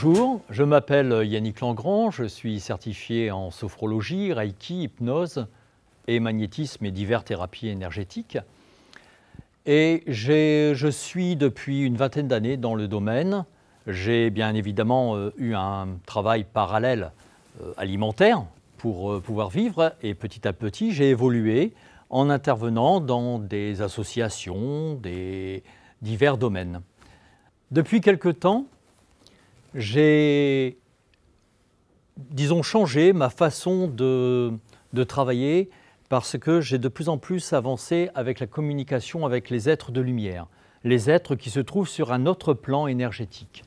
Bonjour, je m'appelle Yannick Langrand, je suis certifié en sophrologie, reiki, hypnose et magnétisme et diverses thérapies énergétiques. Et je suis depuis une vingtaine d'années dans le domaine. J'ai bien évidemment eu un travail parallèle alimentaire pour pouvoir vivre et petit à petit j'ai évolué en intervenant dans des associations, des divers domaines. Depuis quelque temps, j'ai, disons, changé ma façon de travailler parce que j'ai de plus en plus avancé avec la communication avec les êtres de lumière, les êtres qui se trouvent sur un autre plan énergétique.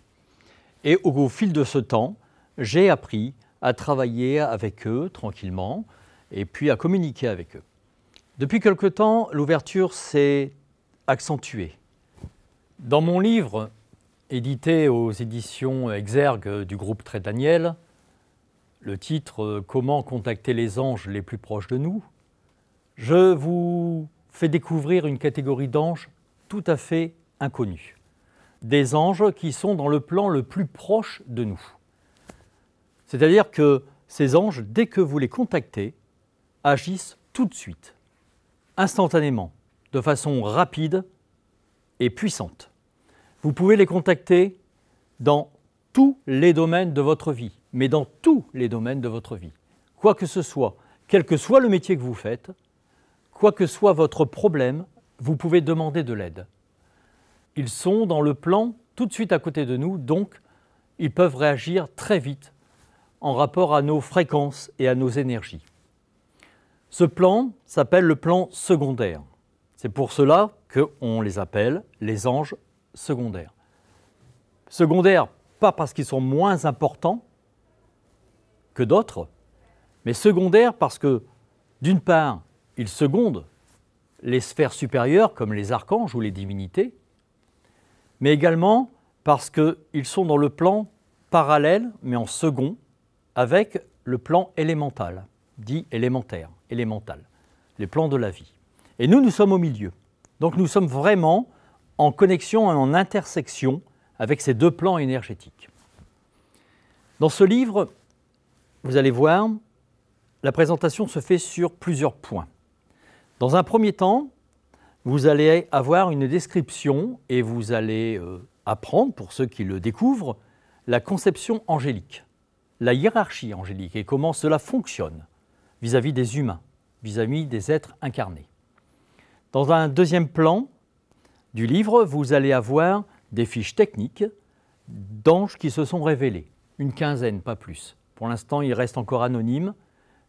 Et au fil de ce temps, j'ai appris à travailler avec eux tranquillement et puis à communiquer avec eux. Depuis quelque temps, l'ouverture s'est accentuée. Dans mon livre, édité aux éditions Exergue du groupe Trait Daniel, le titre « Comment contacter les anges les plus proches de nous », je vous fais découvrir une catégorie d'anges tout à fait inconnue. Des anges qui sont dans le plan le plus proche de nous. C'est-à-dire que ces anges, dès que vous les contactez, agissent tout de suite, instantanément, de façon rapide et puissante. Vous pouvez les contacter dans tous les domaines de votre vie, mais dans tous les domaines de votre vie. Quoi que ce soit, quel que soit le métier que vous faites, quoi que soit votre problème, vous pouvez demander de l'aide. Ils sont dans le plan tout de suite à côté de nous, donc ils peuvent réagir très vite en rapport à nos fréquences et à nos énergies. Ce plan s'appelle le plan secondaire. C'est pour cela qu'on les appelle les anges secondaires. Secondaires, pas parce qu'ils sont moins importants que d'autres, mais secondaires parce que, d'une part, ils secondent les sphères supérieures comme les archanges ou les divinités, mais également parce qu'ils sont dans le plan parallèle, mais en second, avec le plan élémental, dit élémentaire, élémental, les plans de la vie. Et nous sommes au milieu. Donc nous sommes vraiment en connexion et en intersection avec ces deux plans énergétiques. Dans ce livre, vous allez voir, la présentation se fait sur plusieurs points. Dans un premier temps, vous allez avoir une description et vous allez apprendre, pour ceux qui le découvrent, la conception angélique, la hiérarchie angélique et comment cela fonctionne vis-à-vis des humains, vis-à-vis des êtres incarnés. Dans un deuxième plan du livre, vous allez avoir des fiches techniques d'anges qui se sont révélés, une quinzaine, pas plus. Pour l'instant, ils restent encore anonymes,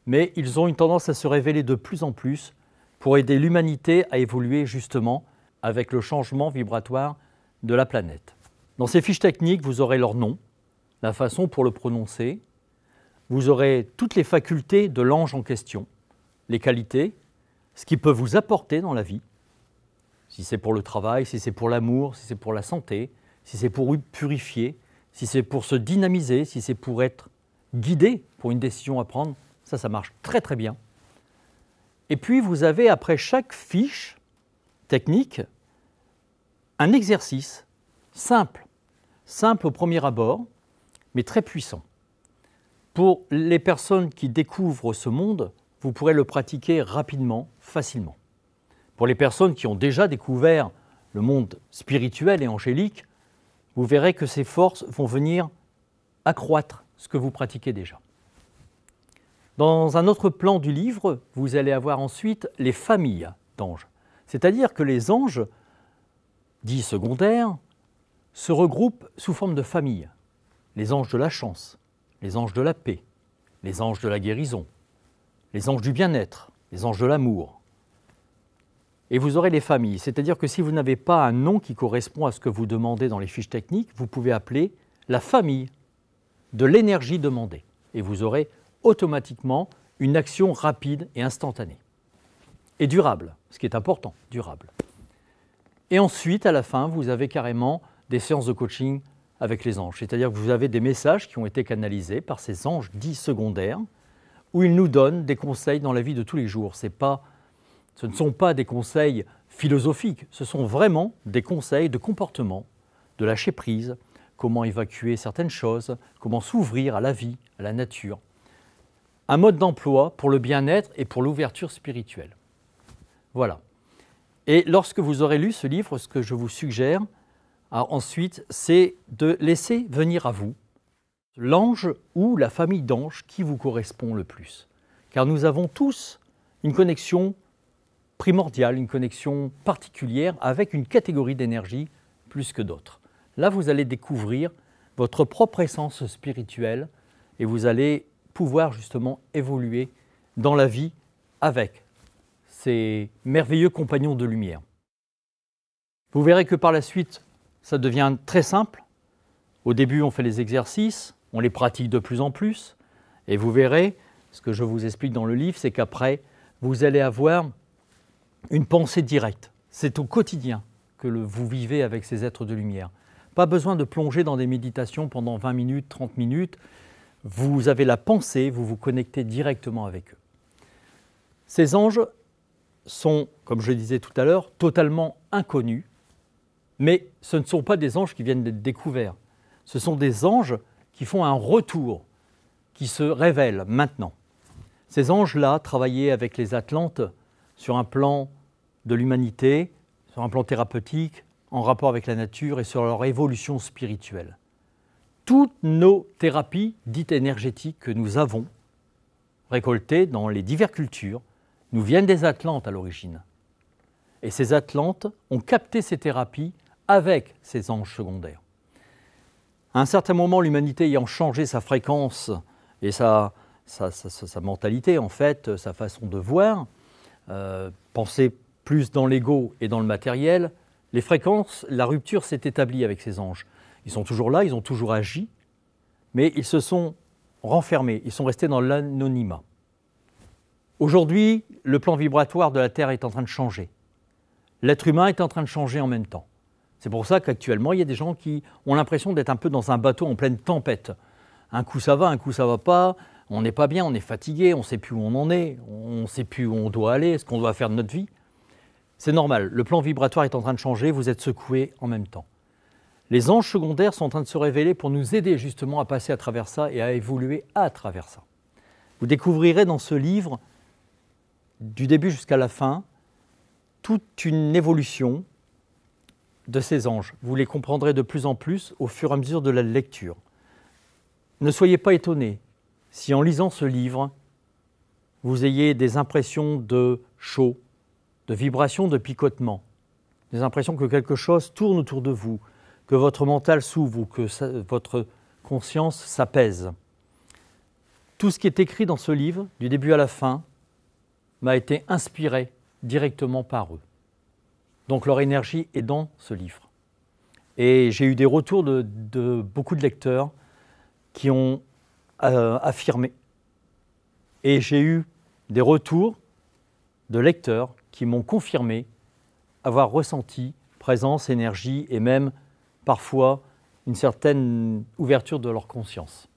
mais ils ont une tendance à se révéler de plus en plus pour aider l'humanité à évoluer justement avec le changement vibratoire de la planète. Dans ces fiches techniques, vous aurez leur nom, la façon pour le prononcer, vous aurez toutes les facultés de l'ange en question, les qualités, ce qu'il peut vous apporter dans la vie, si c'est pour le travail, si c'est pour l'amour, si c'est pour la santé, si c'est pour purifier, si c'est pour se dynamiser, si c'est pour être guidé pour une décision à prendre, ça marche très très bien. Et puis vous avez après chaque fiche technique un exercice simple au premier abord, mais très puissant. Pour les personnes qui découvrent ce monde, vous pourrez le pratiquer rapidement, facilement. Pour les personnes qui ont déjà découvert le monde spirituel et angélique, vous verrez que ces forces vont venir accroître ce que vous pratiquez déjà. Dans un autre plan du livre, vous allez avoir ensuite les familles d'anges. C'est-à-dire que les anges, dits secondaires, se regroupent sous forme de familles. Les anges de la chance, les anges de la paix, les anges de la guérison, les anges du bien-être, les anges de l'amour. Et vous aurez les familles, c'est-à-dire que si vous n'avez pas un nom qui correspond à ce que vous demandez dans les fiches techniques, vous pouvez appeler la famille de l'énergie demandée. Et vous aurez automatiquement une action rapide et instantanée. Et durable, ce qui est important, durable. Et ensuite, à la fin, vous avez carrément des séances de coaching avec les anges. C'est-à-dire que vous avez des messages qui ont été canalisés par ces anges dits secondaires, où ils nous donnent des conseils dans la vie de tous les jours. Ce ne sont pas des conseils philosophiques, ce sont vraiment des conseils de comportement, de lâcher prise, comment évacuer certaines choses, comment s'ouvrir à la vie, à la nature. Un mode d'emploi pour le bien-être et pour l'ouverture spirituelle. Voilà. Et lorsque vous aurez lu ce livre, ce que je vous suggère ensuite, c'est de laisser venir à vous l'ange ou la famille d'anges qui vous correspond le plus. Car nous avons tous une connexion primordiale, une connexion particulière avec une catégorie d'énergie plus que d'autres. Là, vous allez découvrir votre propre essence spirituelle et vous allez pouvoir justement évoluer dans la vie avec ces merveilleux compagnons de lumière. Vous verrez que par la suite, ça devient très simple. Au début, on fait les exercices, on les pratique de plus en plus, et vous verrez, ce que je vous explique dans le livre, c'est qu'après, vous allez avoir une pensée directe. C'est au quotidien que vous vivez avec ces êtres de lumière. Pas besoin de plonger dans des méditations pendant 20 minutes, 30 minutes. Vous avez la pensée, vous vous connectez directement avec eux. Ces anges sont, comme je le disais tout à l'heure, totalement inconnus, mais ce ne sont pas des anges qui viennent d'être découverts. Ce sont des anges qui font un retour, qui se révèlent maintenant. Ces anges-là travaillaient avec les Atlantes sur un plan de l'humanité, sur un plan thérapeutique, en rapport avec la nature et sur leur évolution spirituelle. Toutes nos thérapies dites énergétiques que nous avons récoltées dans les diverses cultures nous viennent des Atlantes à l'origine. Et ces Atlantes ont capté ces thérapies avec ces anges secondaires. À un certain moment, l'humanité ayant changé sa fréquence et sa mentalité, en fait, sa façon de voir, penser plus dans l'ego et dans le matériel, les fréquences, la rupture s'est établie avec ces anges. Ils sont toujours là, ils ont toujours agi, mais ils se sont renfermés, ils sont restés dans l'anonymat. Aujourd'hui, le plan vibratoire de la Terre est en train de changer. L'être humain est en train de changer en même temps. C'est pour ça qu'actuellement, il y a des gens qui ont l'impression d'être un peu dans un bateau en pleine tempête. Un coup ça va, un coup ça va pas, on n'est pas bien, on est fatigué, on ne sait plus où on en est, on ne sait plus où on doit aller, ce qu'on doit faire de notre vie. C'est normal, le plan vibratoire est en train de changer, vous êtes secoués en même temps. Les anges secondaires sont en train de se révéler pour nous aider justement à passer à travers ça et à évoluer à travers ça. Vous découvrirez dans ce livre, du début jusqu'à la fin, toute une évolution de ces anges. Vous les comprendrez de plus en plus au fur et à mesure de la lecture. Ne soyez pas étonnés si en lisant ce livre, vous ayez des impressions de chaud, de vibrations, de picotement, des impressions que quelque chose tourne autour de vous, que votre mental s'ouvre ou que votre conscience s'apaise. Tout ce qui est écrit dans ce livre, du début à la fin, m'a été inspiré directement par eux. Donc leur énergie est dans ce livre. Et j'ai eu des retours de beaucoup de lecteurs qui ont affirmé. Et j'ai eu des retours de lecteurs qui m'ont confirmé avoir ressenti présence, énergie et même parfois une certaine ouverture de leur conscience.